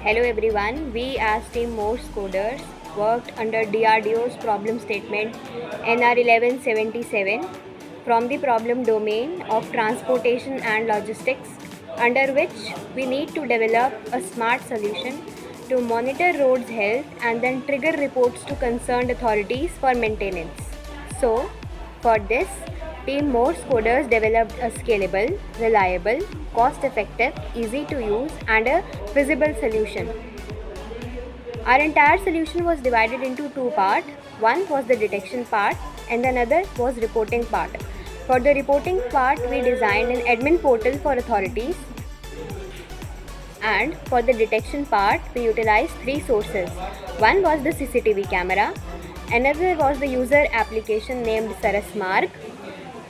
Hello everyone, we as Team Morse coders worked under DRDO's problem statement NR1177 from the problem domain of transportation and logistics, under which we need to develop a smart solution to monitor roads health and then trigger reports to concerned authorities for maintenance. So, for this, Team Morse coders developed a scalable, reliable, cost-effective, easy to use and a feasible solution. Our entire solution was divided into two parts. One was the detection part and another was reporting part. For the reporting part, we designed an admin portal for authorities, and for the detection part, we utilized three sources. One was the CCTV camera, another was the user application named Sarasmark.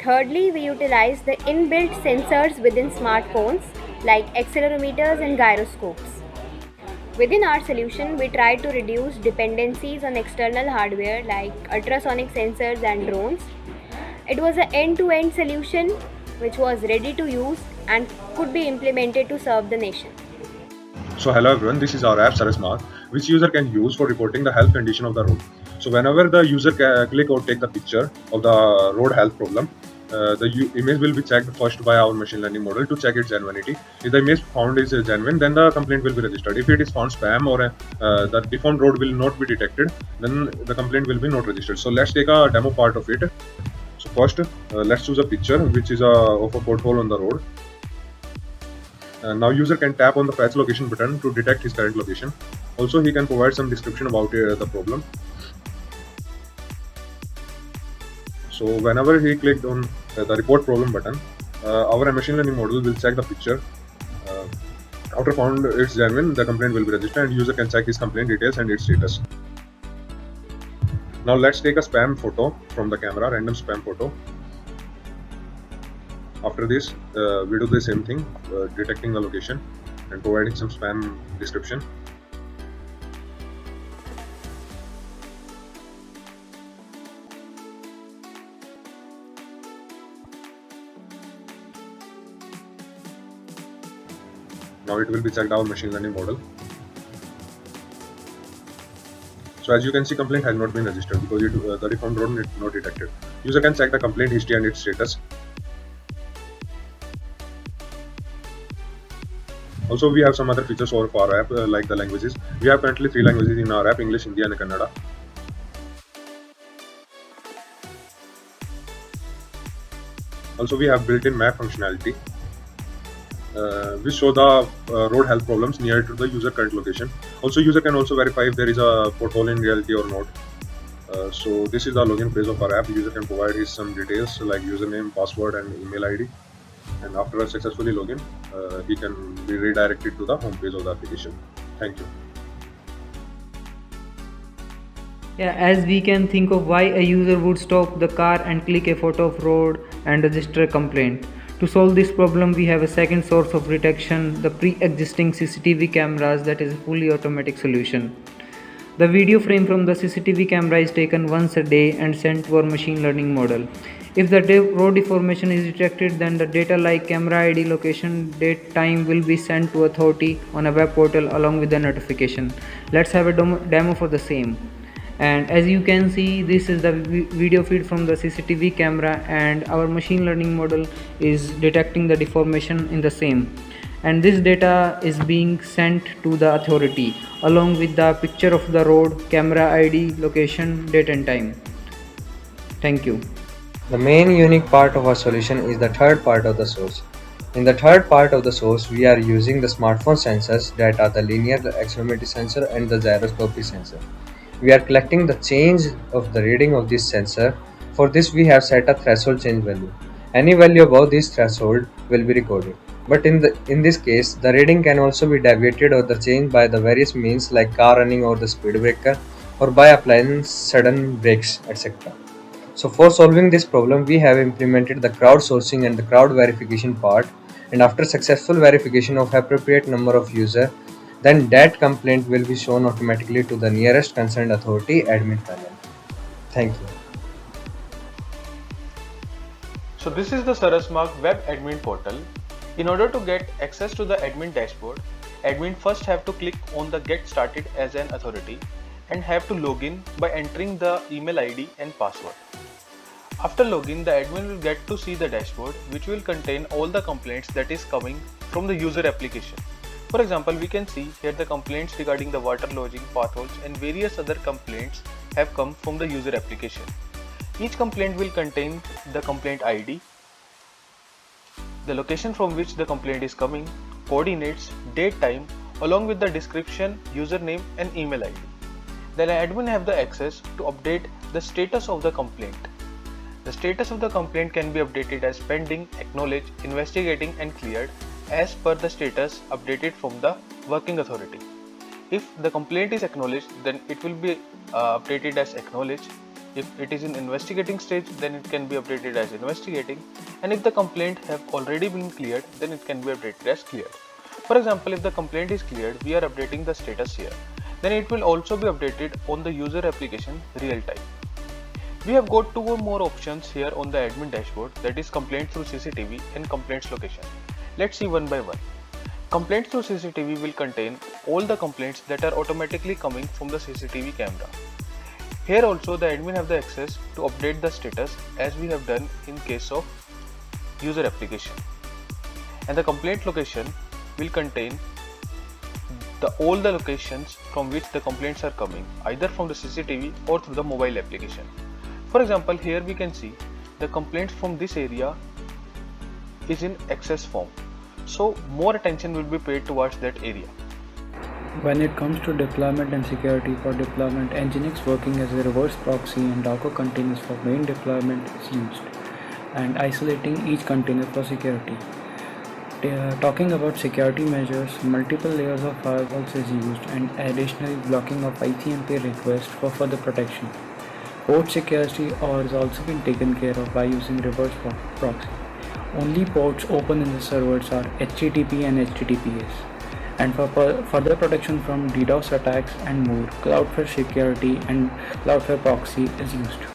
Thirdly, we utilized the inbuilt sensors within smartphones like accelerometers and gyroscopes. Within our solution, we tried to reduce dependencies on external hardware like ultrasonic sensors and drones. It was an end-to-end solution which was ready to use and could be implemented to serve the nation. So hello everyone, this is our app Sarasmark, which user can use for reporting the health condition of the road. So whenever the user click or take the picture of the road health problem, the image will be checked first by our machine learning model to check its genuinity. If the image found is genuine, then the complaint will be registered. If it is found spam or the deformed road will not be detected, then the complaint will be not registered. So let's take a demo part of it. So first, let's choose a picture which is of a pothole on the road. Now user can tap on the fetch location button to detect his current location. Also, he can provide some description about the problem. So whenever he clicked on the report problem button, our machine learning model will check the picture. After found it's genuine, the complaint will be registered and user can check his complaint details and its status. Now let's take a spam photo from the camera, random spam photo. After this, we do the same thing, detecting the location and providing some spam description. Now it will be checked our machine learning model. So as you can see, complaint has not been registered because the deformed road is not detected. User can check the complaint history and its status. Also, we have some other features for our app like the languages. We have currently 3 languages in our app: English, Hindi and Kannada. Also, we have built-in map functionality which show the road health problems near to the user current location. Also, user can also verify if there is a pothole in reality or not. So this is the login page of our app. User can provide his some details like username, password and email ID. And after a successfully login, he can be redirected to the home page of the application. Thank you. Yeah, as we can think of why a user would stop the car and click a photo of road and register a complaint. To solve this problem, we have a second source of detection, the pre-existing CCTV cameras, that is a fully automatic solution. The video frame from the CCTV camera is taken once a day and sent to our machine learning model. If the road deformation is detected, then the data like camera ID, location, date, time will be sent to authority on a web portal along with the notification. Let's have a demo for the same. And as you can see, this is the video feed from the CCTV camera and our machine learning model is detecting the deformation in the same. And this data is being sent to the authority along with the picture of the road, camera ID, location, date and time. Thank you. The main unique part of our solution is the third part of the source. In the third part of the source, we are using the smartphone sensors that are the linear accelerometer sensor and the gyroscopic sensor. We are collecting the change of the reading of this sensor. For this, we have set a threshold change value. Any value above this threshold will be recorded. But in this case, the reading can also be deviated or the changed by the various means like car running or the speed breaker or by applying sudden brakes, etc. So for solving this problem, we have implemented the crowdsourcing and the crowd verification part, and after successful verification of appropriate number of users, then that complaint will be shown automatically to the nearest concerned authority admin panel. Thank you. So this is the Sarasmark web admin portal. In order to get access to the admin dashboard, admin first have to click on the get started as an authority and have to log in by entering the email ID and password. After login, the admin will get to see the dashboard, which will contain all the complaints that is coming from the user application. For example, we can see here the complaints regarding the water lodging, potholes and various other complaints have come from the user application. Each complaint will contain the complaint ID, the location from which the complaint is coming, coordinates, date, time, along with the description, username and email ID. The admin have the access to update the status of the complaint. The status of the complaint can be updated as pending, acknowledged, investigating and cleared as per the status updated from the working authority. If the complaint is acknowledged, then it will be updated as acknowledged. If it is in investigating stage, then it can be updated as investigating, and if the complaint have already been cleared, then it can be updated as cleared. For example, if the complaint is cleared, we are updating the status here. Then it will also be updated on the user application real time. We have got two or more options here on the admin dashboard, that is complaint through CCTV and complaints location. Let's see one by one. Complaints through CCTV will contain all the complaints that are automatically coming from the CCTV camera. Here also the admin have the access to update the status as we have done in case of user application. And the complaint location will contain all the locations from which the complaints are coming, either from the CCTV or through the mobile application. For example, here we can see the complaints from this area is in access form, so more attention will be paid towards that area. When it comes to deployment and security, for deployment, Nginx working as a reverse proxy and Docker containers for main deployment is used, and isolating each container for security. Talking about security measures, multiple layers of firewalls is used, and additionally blocking of ICMP requests for further protection. Port security has also been taken care of by using reverse proxy. Only ports open in the servers are HTTP and HTTPS. And for further protection from DDoS attacks and more, Cloudflare security and Cloudflare proxy is used.